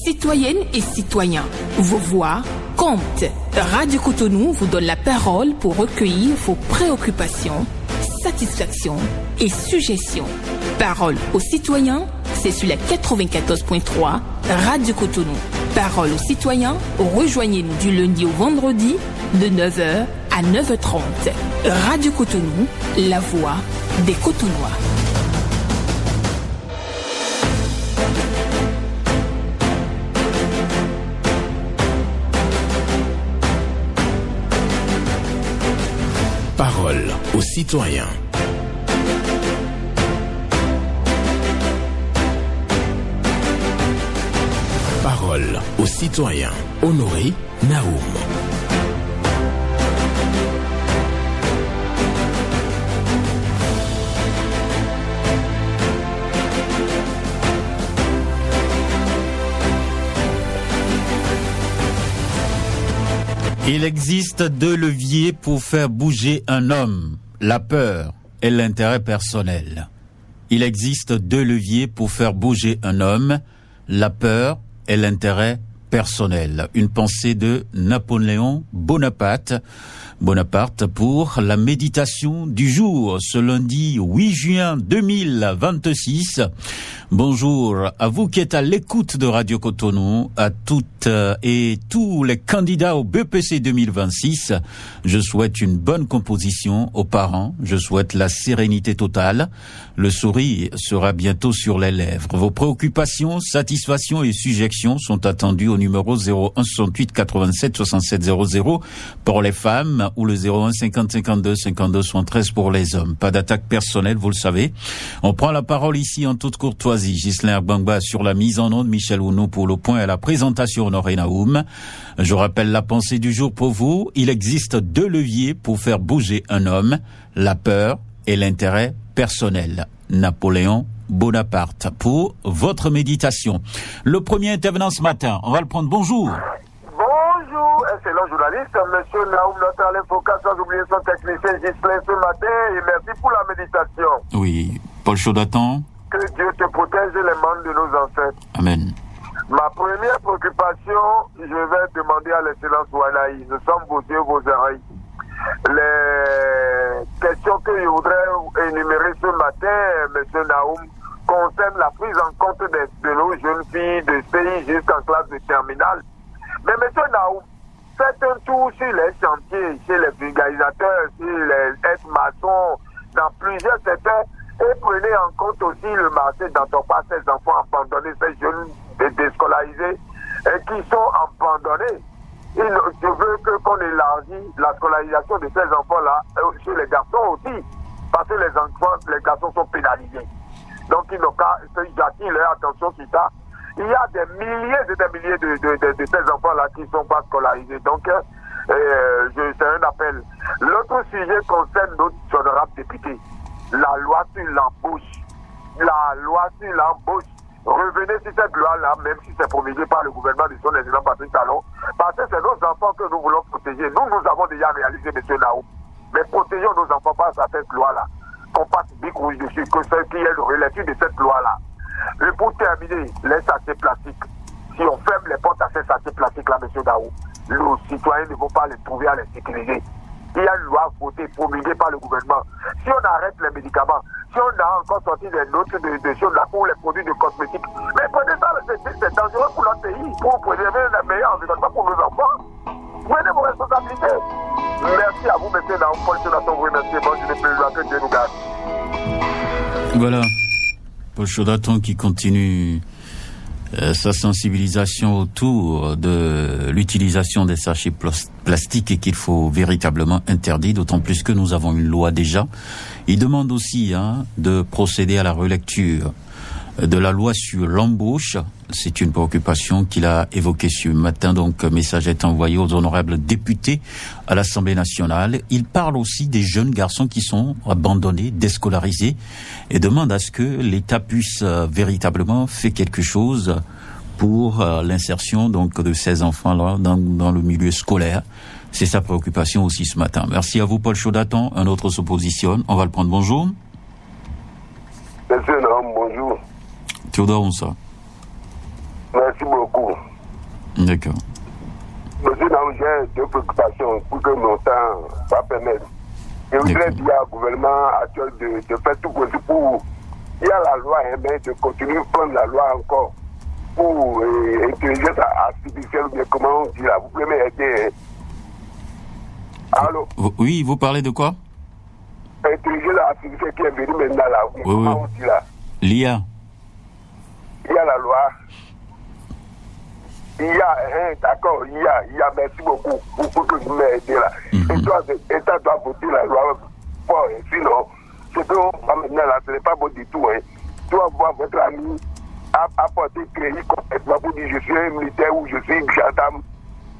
Citoyennes et citoyens, vos voix comptent. Radio Cotonou vous donne la parole pour recueillir vos préoccupations, satisfactions et suggestions. Parole aux citoyens, c'est sur la 94.3 Radio Cotonou. Parole aux citoyens, rejoignez-nous du lundi au vendredi de 9h à 9h30. Radio Cotonou, la voix des Cotonois. Parole aux citoyens. Parole aux citoyens. Honoré Naoum. Il existe deux leviers pour faire bouger un homme, la peur et l'intérêt personnel. Il existe deux leviers pour faire bouger un homme, la peur et l'intérêt personnel. Une pensée de Napoléon Bonaparte. Bonaparte pour la méditation du jour, ce lundi 8 juin 2026. Bonjour à vous qui êtes à l'écoute de Radio Cotonou, à toutes et tous les candidats au BPC 2026. Je souhaite une bonne composition aux parents, je souhaite la sérénité totale. Le sourire sera bientôt sur les lèvres. Vos préoccupations, satisfactions et suggestions sont attendues au numéro 01 68 87 67 00 pour les femmes ou le 01 50 52 52 73 pour les hommes. Pas d'attaque personnelle, vous le savez. On prend la parole ici en toute courtoisie. Ghislain Bangba sur la mise en onde, Michel Ounou pour le point et la présentation, Honoré Naoum. Je rappelle la pensée du jour pour vous. Il existe deux leviers pour faire bouger un homme, la peur et l'intérêt personnel. Napoléon Bonaparte pour votre méditation. Le premier intervenant ce matin, on va le prendre. Bonjour. Bonjour, excellent journaliste, monsieur Naoum, notre Alain Foucault, sans oublier son technicien Ghislain ce matin, et merci pour la méditation. Oui, Paul Chaudatan. Que Dieu te protège les membres de nos ancêtres. Amen. Ma première préoccupation, je vais demander à l'excellence Wanaï, nous sommes vos yeux, vos oreilles. Les questions que je voudrais énumérer ce matin, monsieur Naoum, concernent la prise en compte de nos jeunes filles de pays jusqu'en classe de terminale. Mais monsieur Naoum, faites un tour sur les chantiers, chez les vulgarisateurs, sur les aides-maçons, dans plusieurs secteurs, et prenez en compte aussi le marché d'entreprise, ces enfants abandonnés, ces jeunes déscolarisés qui sont abandonnés. Je veux qu'on élargisse la scolarisation de ces enfants-là chez les garçons aussi, parce que les garçons sont pénalisés. Donc il n'ont qu'à, j'attire leur attention sur ça. Il y a des milliers et des milliers de ces enfants-là qui ne sont pas scolarisés. Donc c'est un appel. L'autre sujet concerne notre honorable député. La loi sur l'embauche. La loi sur l'embauche. Revenez sur cette loi-là, même si c'est promulgué par le gouvernement de son excellent Patrick Talon, parce que c'est nos enfants que nous voulons protéger. Nous avons déjà réalisé, M. Naoum. Mais protégeons nos enfants face à cette loi-là. Qu'on passe big rouge dessus, que ce qui est le relecture de cette loi-là. Et pour terminer, les sachets plastiques. Si on ferme les portes à ces sachets plastiques-là, M. Naoum, nos citoyens ne vont pas les trouver à les sécuriser. Il y a une loi votée, promulguée par le gouvernement. Si on arrête les médicaments, si on a encore sorti des notes de choses là pour les produits de cosmétiques, mais prenez ça, c'est dangereux pour notre pays, pour préserver un meilleur environnement pour nos enfants. Prenez vos responsabilités. Merci à vous, monsieur Naoum, pour vous remercier. Bonne journée, plus que Dieu nous garde. Voilà, Paul Chaudatan qui continue sa sensibilisation autour de l'utilisation des sachets plastiques et qu'il faut véritablement interdire, d'autant plus que nous avons une loi déjà. Il demande aussi de procéder à la relecture de la loi sur l'embauche. C'est une préoccupation qu'il a évoquée ce matin, donc message est envoyé aux honorables députés à l'Assemblée nationale. Il parle aussi des jeunes garçons qui sont abandonnés, déscolarisés, et demande à ce que l'État puisse véritablement faire quelque chose pour l'insertion donc de ces enfants-là dans le milieu scolaire. C'est sa préoccupation aussi ce matin. Merci à vous, Paul Chaudatan. Un autre se positionne. On va le prendre. Bonjour. Monsieur Naoum, bonjour. Théodore Onsa. Merci Merci beaucoup. D'accord. Monsieur Naou, j'ai deux préoccupations pour que mon temps va permettre. Je voudrais dire au gouvernement actuel de faire tout possible pour... Il y a la loi, mais de continuer à prendre la loi encore pour intelligence artificielle, ou bien comment on dit là. Vous pouvez m'aider. Allô? Oui, vous parlez de quoi? Intelligence artificielle qui est venue maintenant là. Oui, comment on dit là? L'IA. Il y a la loi. Il y a, d'accord, il y a, merci beaucoup pour que vous m'aidez là. Et toi, l'État doit voter la loi fort, sinon, ce qu'on va maintenant là, ce n'est pas bon du tout. Tu vas voir votre ami apporter crédit complètement pour dire je suis un militaire ou je suis un gendarme.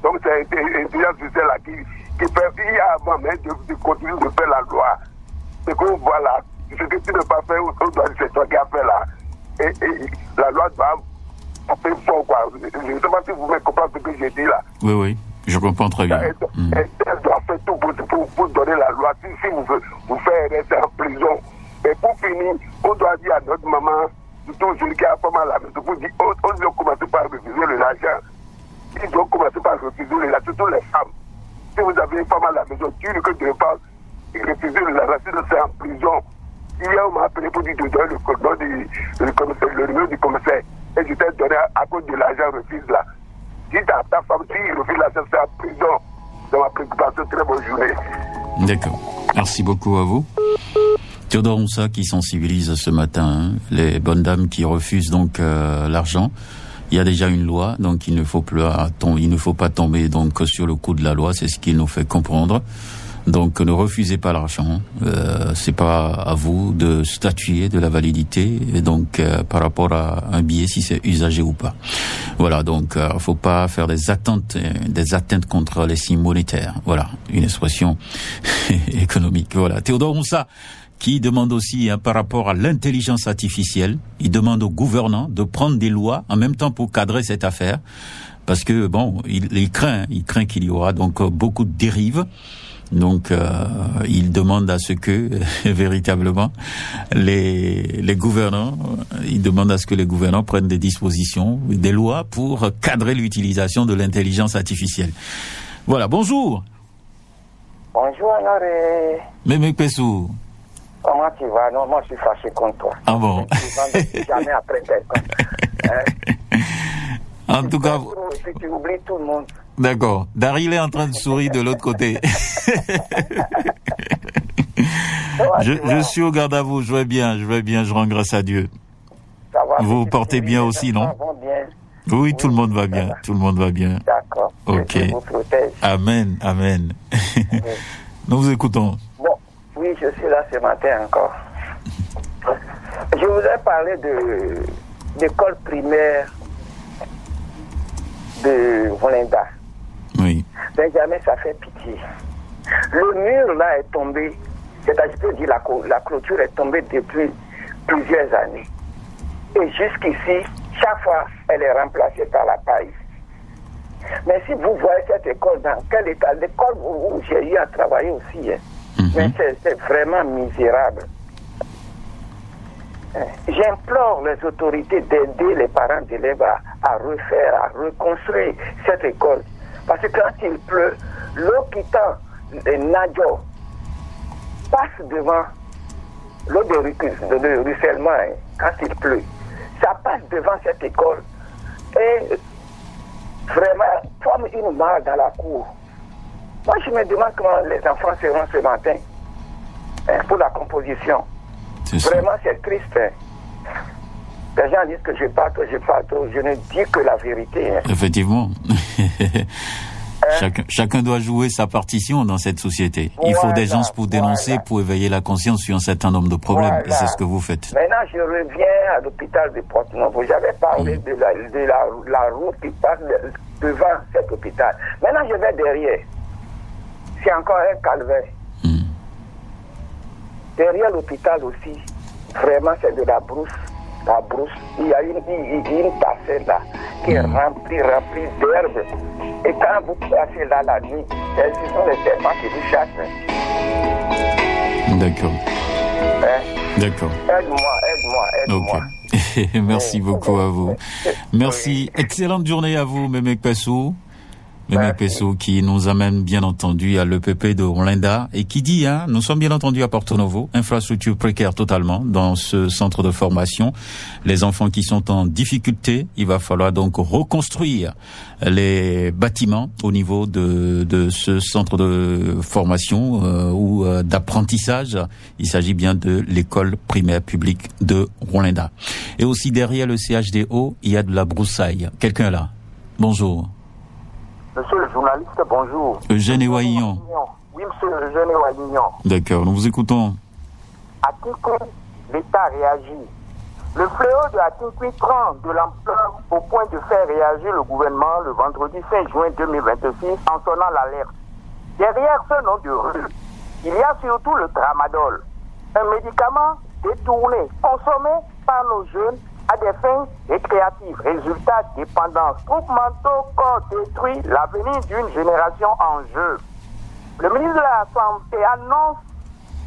Donc c'est l'intelligence artificielle là qui fait, il y a avant même de continuer de faire la loi. C'est qu'on voit là, ce que tu ne peux pas faire, on doit dire c'est toi qui as fait là. Et la loi doit faire fort quoi. Je ne sais pas si vous me comprenez ce que j'ai dit là. Oui, oui, je comprends très bien. Elle doit faire tout pour donner la loi. Si vous faites rester en prison. Et pour finir, on doit dire à notre maman, surtout celui qui a pas mal à la maison, pour dire, on doit commencer par refuser l'argent. Ils doivent commencer par refuser l'argent, surtout les femmes. Si vous avez une femme à la maison, tu ne peux pas refuser l'argent, sinon c'est en prison. Hier, on m'a appelé pour dire de donner le numéro du commissaire. Et je t'ai donné à cause de l'argent refuse là. Si ta femme, si il refuse l'argent, c'est en prison. C'est ma préoccupation. Très bonne journée. D'accord. Merci beaucoup à vous. Théodore Moussa qui sensibilise ce matin les bonnes dames qui refusent donc l'argent. Il y a déjà une loi, donc il ne faut pas tomber donc sur le coup de la loi. C'est ce qu'il nous fait comprendre. Donc ne refusez pas l'argent. C'est pas à vous de statuer de la validité et donc par rapport à un billet si c'est usagé ou pas. Voilà, donc faut pas faire des atteintes contre les signes monétaires. Voilà, une expression économique. Voilà, Théodore Moussa qui demande aussi par rapport à l'intelligence artificielle, il demande aux gouvernants de prendre des lois en même temps pour cadrer cette affaire, parce que bon, il craint qu'il y aura donc beaucoup de dérives. Donc, il demande à ce que véritablement les gouvernants, il demande à ce que les gouvernants prennent des dispositions, des lois pour cadrer l'utilisation de l'intelligence artificielle. Voilà, bonjour. Bonjour Honoré. Mémé Pessou. Comment tu vas? Non, moi je suis fâché contre toi. Ah bon? Jamais après quelqu'un. En tout cas... Et puis tu oublies tout le monde. D'accord. Daryl est en train de sourire de l'autre côté. Je suis au garde à vous, je vais bien, je rends grâce à Dieu. Ça va, vous vous portez bien aussi, non? Oui, tout le monde va bien, tout le monde va bien. D'accord. Ok. Je vous protège. Amen, amen. Oui. Nous vous écoutons. Bon, oui, je suis là ce matin encore. Je voudrais parler de l'école primaire de Volinda. Oui. Benjamin, ça fait pitié. Le mur là est tombé, c'est-à-dire que je peux dire la clôture est tombée depuis plusieurs années. Et jusqu'ici, chaque fois, elle est remplacée par la paille. Mais si vous voyez cette école, dans quel état, l'école où j'ai eu à travailler aussi, mais c'est vraiment misérable. J'implore les autorités d'aider les parents d'élèves à refaire, à reconstruire cette école. Parce que quand il pleut, l'eau quittant les Nadjo passe devant l'eau de ruissellement quand il pleut. Ça passe devant cette école et vraiment forme une mare dans la cour. Moi, je me demande comment les enfants seront ce matin pour la composition. Vraiment, c'est triste. Les gens disent que je parle trop. Je ne dis que la vérité. Effectivement. Chacun doit jouer sa partition dans cette société. Il faut des gens pour dénoncer, pour éveiller la conscience sur un certain nombre de problèmes. Et c'est ce que vous faites. Maintenant, je reviens à l'hôpital de Porte-Novo. J'avais parlé de la route qui passe devant cet hôpital. Maintenant, je vais derrière. C'est encore un calvaire. Derrière l'hôpital aussi, vraiment, c'est de la brousse. La brousse, il y a une parcelle là qui est remplie d'herbe. Et quand vous passez là la nuit, ce sont les serpents qui vous chassent. D'accord. D'accord. Aide-moi. Ok. Merci beaucoup à vous. Merci. Excellente journée à vous, Mémé Pessou. Mémé Pessou qui nous amène bien entendu à l'EPP de Olinda et qui dit, nous sommes bien entendu à Porto Novo, infrastructure précaire totalement dans ce centre de formation. Les enfants qui sont en difficulté, il va falloir donc reconstruire les bâtiments au niveau de ce centre de formation ou d'apprentissage. Il s'agit bien de l'école primaire publique de Olinda. Et aussi derrière le CHDO, il y a de la broussaille. Quelqu'un là? Bonjour. Monsieur le journaliste, bonjour. Eugène Ewaignon. Oui, monsieur Eugène Ewaignon. D'accord, nous vous écoutons. À Tinkoui, l'État réagit. Le fléau de Tinkoui prend de l'ampleur au point de faire réagir le gouvernement le vendredi 5 juin 2026 en sonnant l'alerte. Derrière ce nom de rue, il y a surtout le tramadol, un médicament détourné, consommé par nos jeunes à des fins récréatives. Résultat, dépendance, troubles mentaux, corps détruit, l'avenir d'une génération en jeu. Le ministre de la Santé annonce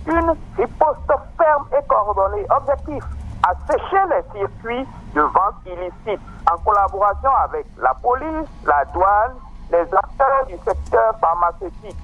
une riposte ferme et coordonnée. Objectif, assécher les circuits de vente illicite en collaboration avec la police, la douane, les acteurs du secteur pharmaceutique.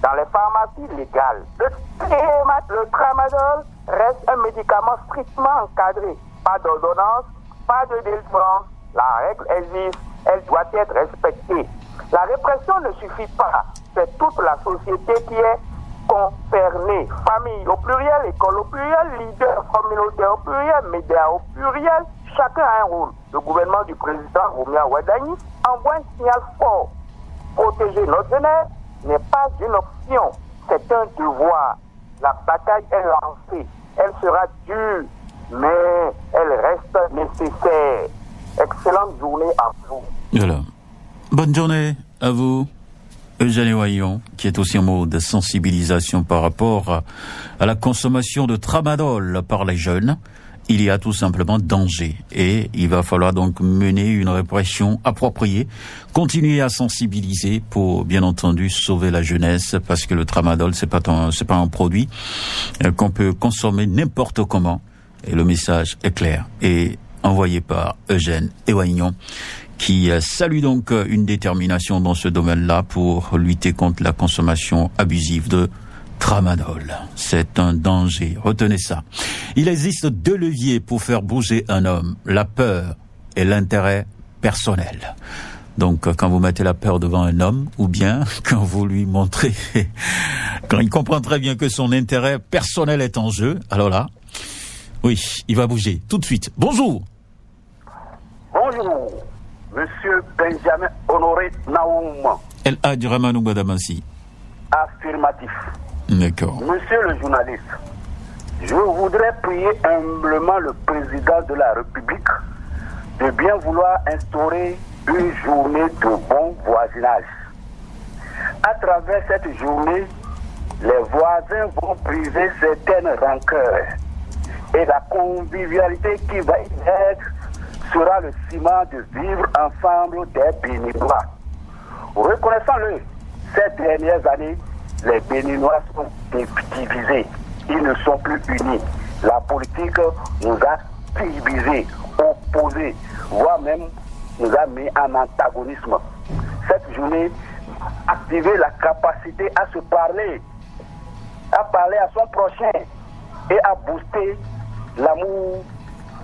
Dans les pharmacies légales, le tramadol reste un médicament strictement encadré. Pas d'ordonnance, pas de délivrance. La règle existe, elle doit être respectée. La répression ne suffit pas. C'est toute la société qui est concernée. Famille au pluriel, école au pluriel, leader communautaire au pluriel, médias au pluriel. Chacun a un rôle. Le gouvernement du président Romia Wadani envoie un signal fort. Protéger notre jeunesse n'est pas une option, c'est un devoir. La bataille est lancée. Elle sera dure, mais elle reste nécessaire. Excellente journée à vous. Voilà. Bonne journée à vous, Eugène Ewaignon, qui est aussi un mot de sensibilisation par rapport à la consommation de tramadol par les jeunes. Il y a tout simplement danger et il va falloir donc mener une répression appropriée, continuer à sensibiliser pour bien entendu sauver la jeunesse parce que le tramadol c'est pas un produit qu'on peut consommer n'importe comment et le message est clair et envoyé par Eugène Ewaignon qui salue donc une détermination dans ce domaine-là pour lutter contre la consommation abusive de tramadol. C'est un danger. Retenez ça. Il existe deux leviers pour faire bouger un homme. La peur et l'intérêt personnel. Donc, quand vous mettez la peur devant un homme, ou bien quand vous lui montrez, quand il comprend très bien que son intérêt personnel est en jeu, alors là, oui, il va bouger tout de suite. Bonjour. Bonjour, Monsieur Benjamin Honoré Naoum. El Hadj Ramanou Badamassi. Affirmatif. D'accord. Monsieur le journaliste, je voudrais prier humblement le président de la République de bien vouloir instaurer une journée de bon voisinage. À travers cette journée, les voisins vont briser certaines rancœurs et la convivialité qui va y être sera le ciment de vivre ensemble des Béninois. Reconnaissons-le, ces dernières années, les Béninois sont divisés. Ils ne sont plus unis. La politique nous a divisés, opposés, voire même nous a mis en antagonisme. Cette journée a activé la capacité à se parler, à parler à son prochain et à booster l'amour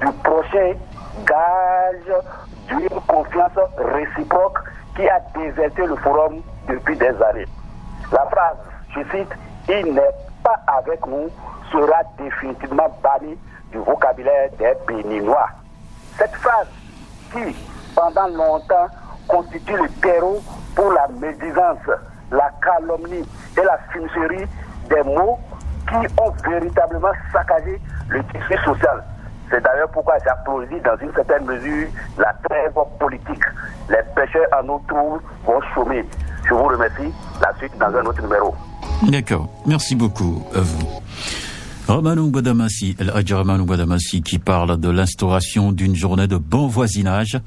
du prochain, gage d'une confiance réciproque qui a déserté le forum depuis des années. La phrase, je cite, « Il n'est pas avec nous » sera définitivement bannie du vocabulaire des Béninois. Cette phrase qui, pendant longtemps, constitue le terreau pour la médisance, la calomnie et la fumisterie des mots qui ont véritablement saccagé le tissu social. C'est d'ailleurs pourquoi j'applaudis dans une certaine mesure la trêve politique. Les pêcheurs en eau trouble vont chômer. Je vous remercie. La suite dans un autre numéro. D'accord. Merci beaucoup à vous. Ramanou Badamassi, El Hadj Ramanou Badamassi, qui parle de l'instauration d'une journée de bon voisinage.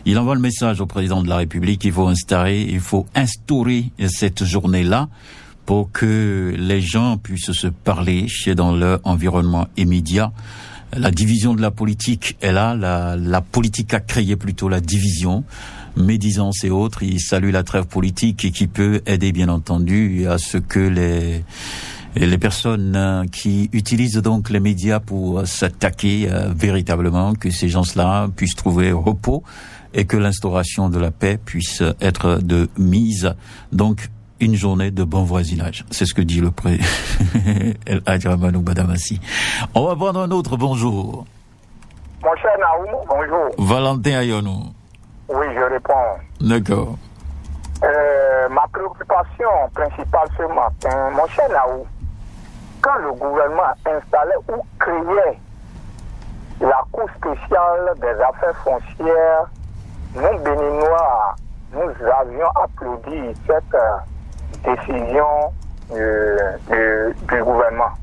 Il envoie le message au président de la République. Il faut instaurer cette journée-là pour que les gens puissent se parler dans leur environnement immédiat. La division de la politique est là, la politique a créé plutôt la division, médisance et autres. Il salue la trêve politique et qui peut aider bien entendu à ce que les personnes qui utilisent donc les médias pour s'attaquer véritablement, que ces gens-là puissent trouver repos et que l'instauration de la paix puisse être de mise. Donc, une journée de bon voisinage. C'est ce que dit le pré El Hadj Ramanou Badamassi. On va prendre un autre bonjour. Mon cher Naoum, bonjour. Valentin Ayonou. Oui, je réponds. D'accord. Ma préoccupation principale ce matin, mon cher Naoum, quand le gouvernement installait ou créait la Cour spéciale des affaires foncières, nous, Béninois, nous avions applaudi cette décision du gouvernement.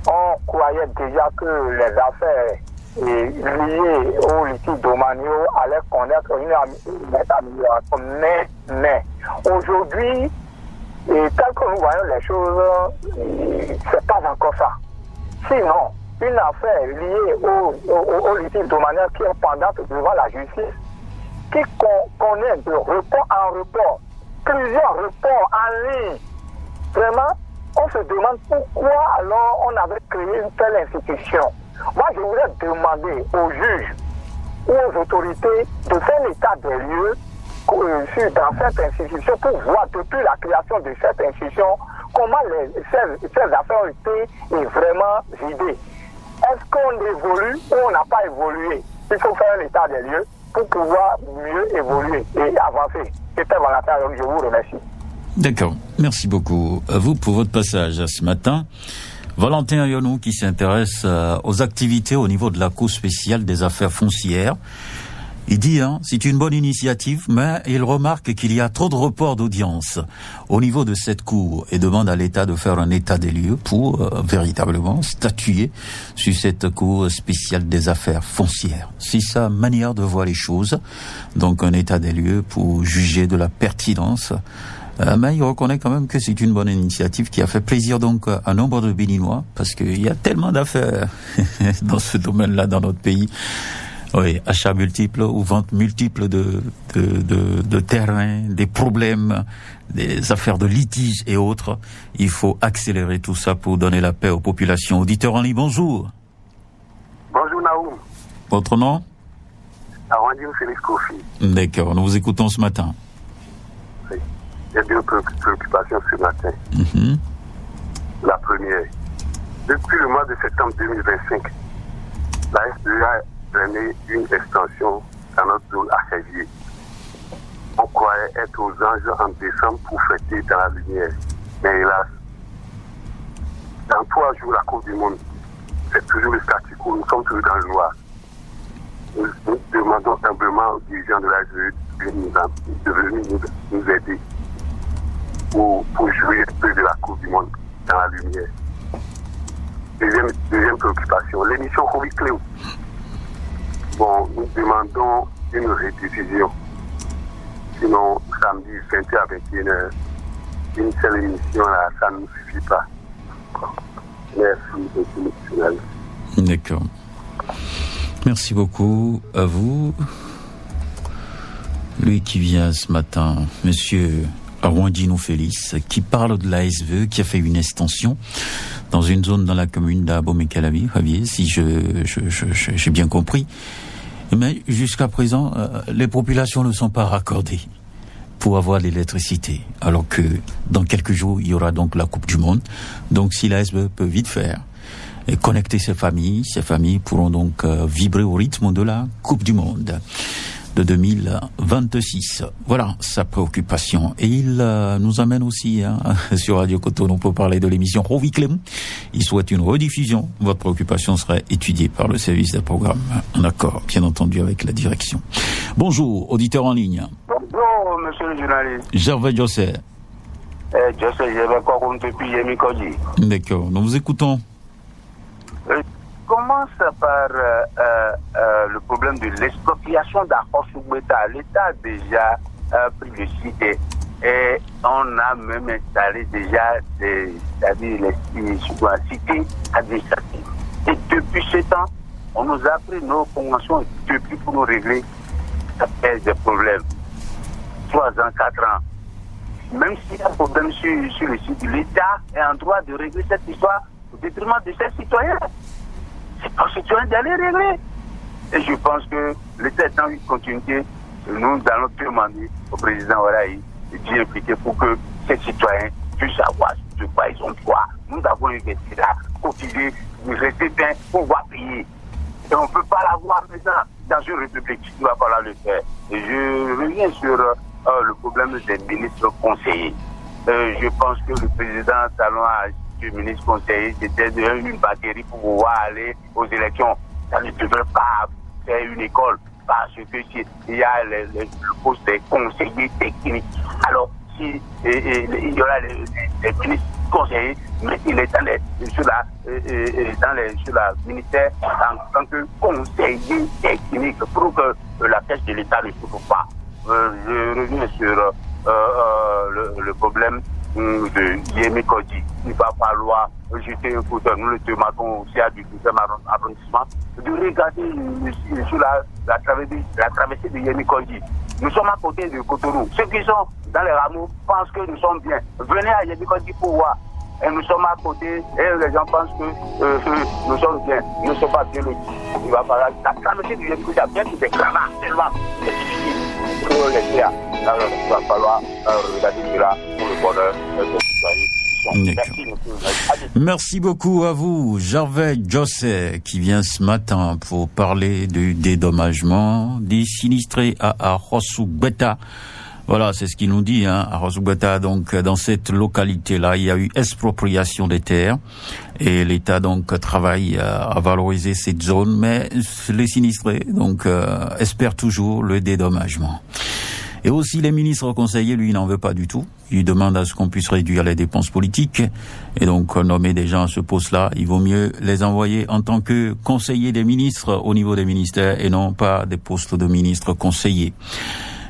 On croyait déjà que les affaires liées au litige domaniaux allaient connaître une amélioration. Mais aujourd'hui, tel que nous voyons les choses, c'est pas encore ça. Sinon, une affaire liée au litige domanial qui est pendante devant la justice, qui connaît de report en report, plusieurs reports en ligne. Vraiment, on se demande pourquoi alors on avait créé une telle institution. Moi, je voudrais demander aux juges ou aux autorités de faire l'état des lieux dans cette institution pour voir depuis la création de cette institution comment ces affaires ont été vraiment vidées. Est-ce qu'on évolue ou on n'a pas évolué? Il faut faire l'état des lieux pour pouvoir mieux évoluer et avancer. C'était Valentin, je vous remercie. D'accord. Merci beaucoup à vous pour votre passage ce matin. Valentin Ayonou qui s'intéresse aux activités au niveau de la Cour spéciale des affaires foncières. Il dit, c'est une bonne initiative, mais il remarque qu'il y a trop de reports d'audience au niveau de cette cour et demande à l'État de faire un état des lieux pour véritablement statuer sur cette Cour spéciale des affaires foncières. C'est sa manière de voir les choses, donc un état des lieux pour juger de la pertinence. Mais il reconnaît quand même que c'est une bonne initiative qui a fait plaisir donc à nombre de Béninois, parce qu'il y a tellement d'affaires dans ce domaine-là dans notre pays. Oui, achats multiples ou ventes multiples de terrains, des problèmes, des affaires de litige et autres. Il faut accélérer tout ça pour donner la paix aux populations. Auditeur en ligne, bonjour. Bonjour Naoum. Votre nom? Arwandine Félix Kofi. D'accord, nous vous écoutons ce matin. Oui. Il y a deux préoccupations ce matin. La première, depuis le mois de septembre 2025, la SDA une extension dans notre zone à Sévier. On croyait être aux anges en décembre pour fêter dans la lumière. Mais hélas, dans 3 jours, la Coupe du Monde, c'est toujours le statu quo. Nous sommes toujours dans le noir. Nous demandons humblement aux dirigeants de la de venir nous aider pour jouer un peu de la Coupe du Monde dans la lumière. Deuxième préoccupation, l'émission Covid Cléo. Bon, nous demandons une rediffusion. Sinon, samedi 20h à 21h, une seule émission, là, ça ne nous suffit pas. Merci beaucoup, M. D'accord. Merci beaucoup à vous. Lui qui vient ce matin, Monsieur Arwandino Félix, qui parle de la SVE, qui a fait une extension dans une zone dans la commune d'Abomey-Calavi, Javier, si j'ai bien compris. Mais jusqu'à présent, les populations ne sont pas raccordées pour avoir l'électricité. Alors que dans quelques jours, il y aura donc la Coupe du Monde. Donc si la SBE peut vite faire et connecter ces familles pourront donc vibrer au rythme de la Coupe du Monde de 2026. Voilà sa préoccupation. Et il nous amène aussi sur Radio Cotonou pour parler de l'émission Rovi Clem. Il souhaite une rediffusion. Votre préoccupation serait étudiée par le service des programmes. En accord, bien entendu, avec la direction. Bonjour, auditeur en ligne. Bonjour, monsieur le journaliste. Gervais José. José, je vais encore depuis Yemi Kodji. D'accord, nous vous écoutons. Commence par le problème de l'expropriation d'Akor Sougbeta. L'État a déjà pris le site et on a même installé déjà c'est-à-dire les cités administratives. Et depuis ce temps, On nous a pris nos conventions depuis pour nous régler des problèmes. 3 ans, 4 ans. Même s'il y a un problème sur le site, l'État est en droit de régler cette histoire au détriment de ses citoyens. C'est aux citoyens d'aller régler. Et je pense que l'État est en continuité. Nous allons demander au président Waraï d'y impliquer pour que ces citoyens puissent savoir de quoi ils ont droit. Nous avons investi là, cotisé, rester bien, pouvoir payer. Et on ne peut pas l'avoir maintenant dans une république. Il va falloir le faire. Et je reviens sur le problème des ministres conseillers. Je pense que le président Talon a dit que ministre conseiller, c'était une batterie pour pouvoir aller aux élections. Ça ne devrait pas faire une école parce que il y a le poste des conseillers techniques. Alors, si il y aura les ministres conseillers, mais il est sur la ministère en tant que conseiller technique pour que la caisse de l'État ne souffre pas. Je reviens sur le problème de Yemi Kodji. Il va falloir jeter un coup d'œil. Nous le demandons aussi à du 12e arrondissement de regarder sur la traversée de Yemi Kodji. Nous sommes à côté de Cotonou. Ceux qui sont dans les rameaux pensent que nous sommes bien. Venez à Yemi Kodji pour voir. Et nous sommes à côté et les gens pensent que nous sommes bien. Nous ne sommes pas bien lotis. Il va falloir la traversée du Yemi Kodji a bien tout déclaré tellement c'est difficile pour les faire. Alors il va falloir regarder cela pour le bonheur des citoyens. Merci beaucoup à vous, Gervais Jossé, qui vient ce matin pour parler du dédommagement des sinistrés à Arrossougbeta. Voilà, c'est ce qu'il nous dit, hein, Arrossougbeta. Donc, dans cette localité-là, il y a eu expropriation des terres et l'État donc travaille à valoriser cette zone, mais les sinistrés donc espèrent toujours le dédommagement. Et aussi, les ministres conseillers, lui, n'en veut pas du tout. Il demande à ce qu'on puisse réduire les dépenses politiques. Et donc, nommer des gens à ce poste-là, il vaut mieux les envoyer en tant que conseillers des ministres au niveau des ministères et non pas des postes de ministres conseillers.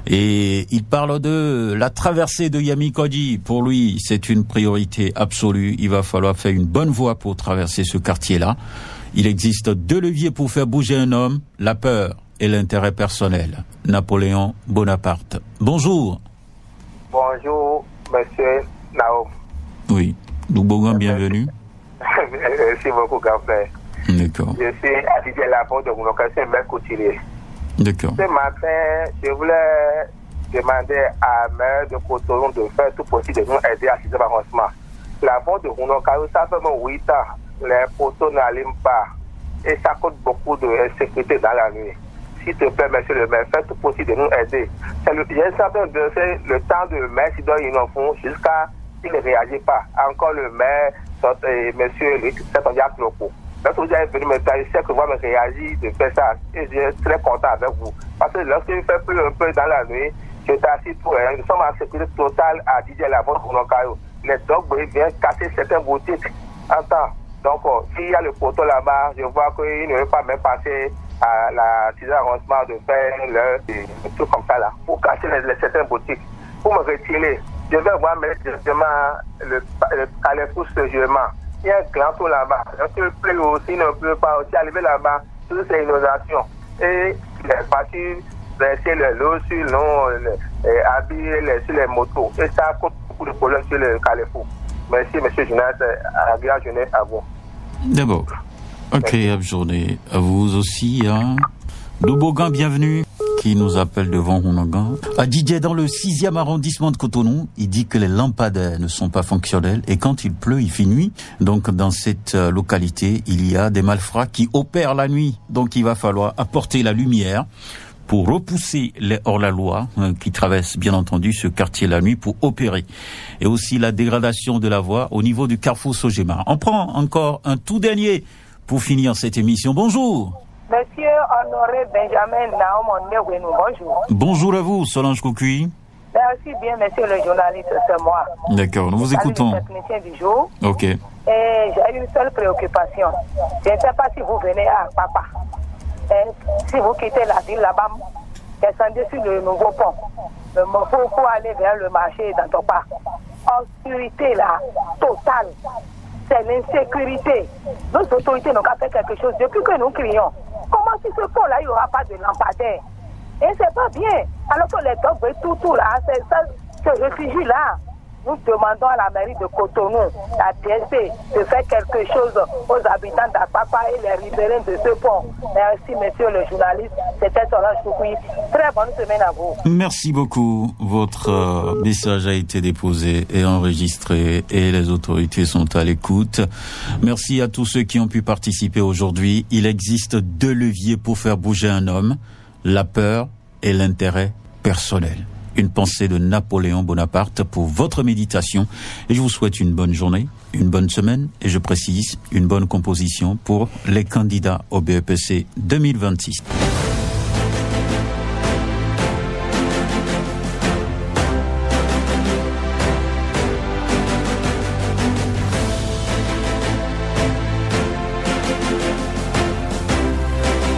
Et il parle de la traversée de Yemi Kodji. Pour lui, c'est une priorité absolue. Il va falloir faire une bonne voie pour traverser ce quartier-là. Il existe 2 leviers pour faire bouger un homme, la peur et l'intérêt personnel. Napoléon Bonaparte. Bonjour. Bonjour, monsieur Naum. Oui. Loubogan, bienvenue. Merci beaucoup, grand frère. D'accord. Je suis à Didier Lapon de mon occasion, Maire Couturier. D'accord. Ce matin, je voulais demander à Maire de Cotonou de faire tout possible de nous aider à ce avancement. La vente de Rounokaou, ça fait 8 ans. Les poteaux n'allument pas. Et ça coûte beaucoup de sécurité dans la nuit. S'il te plaît, monsieur le maire, faites tout possible de nous aider. J'ai certain de faire le temps de maire s'il doit une enfant jusqu'à s'il ne réagit pas. Encore le maire, monsieur Luc, c'est un diable locaux. Lorsque vous êtes venu me faire, je sais que vous me réagir de faire ça. Et je suis très content avec vous. Parce que lorsque je fais plus un peu dans la nuit, je t'assure pour rien. Nous sommes en sécurité totale à Didier Lavon pour nos cailloux. Les dogs viennent casser certaines boutiques en temps. Donc, s'il y a le poteau là-bas, je vois qu'il ne veut pas même passer à la 6e arrondissement de faire le truc comme ça là, pour casser certaines boutiques, pour me retirer. Je vais voir directement le Carrefour Segement. Il y a un grand tour là-bas. Lorsqu'il pleut aussi, il ne pleut pas aussi arriver là-bas. Toutes ces inondations. Et il est parti verser le lot sur l'eau, habiller sur les motos. Et ça coûte beaucoup de problèmes sur le Carrefour. Merci, monsieur Jonas. Agréable journée à vous. D'abord. Ok, bonne journée à vous aussi. Hein. Loubogan, bienvenue, qui nous appelle devant Rounogan. À Didier, dans le 6e arrondissement de Cotonou, il dit que les lampadaires ne sont pas fonctionnels et quand il pleut, il fait nuit. Donc, dans cette localité, il y a des malfrats qui opèrent la nuit. Donc, il va falloir apporter la lumière pour repousser les hors-la-loi qui traversent bien entendu ce quartier la nuit pour opérer. Et aussi la dégradation de la voie au niveau du carrefour Sogema. On prend encore un tout dernier pour finir cette émission. Bonjour. Monsieur Honoré Benjamin Naum, bonjour. Bonjour à vous, Solange Koukui. Merci bien, monsieur le journaliste, c'est moi. D'accord, nous vous écoutons. Je suis le technicien du jour. Ok. Et j'ai une seule préoccupation. Je ne sais pas si vous venez à Papa. Et si vous quittez la ville là-bas, descendez sur le nouveau pont. Pour aller vers le marché d'Antopa. Obscurité là, totale. c'est l'insécurité. Nos autorités n'ont pas fait quelque chose depuis que nous crions. Comment si ce pont-là, il n'y aura pas de lampadaire? Et c'est pas bien. Alors que les dogs, tout là, c'est ça, ce réfugié-là. Nous demandons à la mairie de Cotonou, la DSC, de faire quelque chose aux habitants d'Apapa et les riverains de ce pont. Merci, monsieur le journaliste. C'était Solange Foukoui. Très bonne semaine à vous. Merci beaucoup. Votre message a été déposé et enregistré et les autorités sont à l'écoute. Merci à tous ceux qui ont pu participer aujourd'hui. Il existe 2 leviers pour faire bouger un homme, la peur et l'intérêt personnel. Une pensée de Napoléon Bonaparte pour votre méditation et je vous souhaite une bonne journée, une bonne semaine et je précise une bonne composition pour les candidats au BEPC 2026.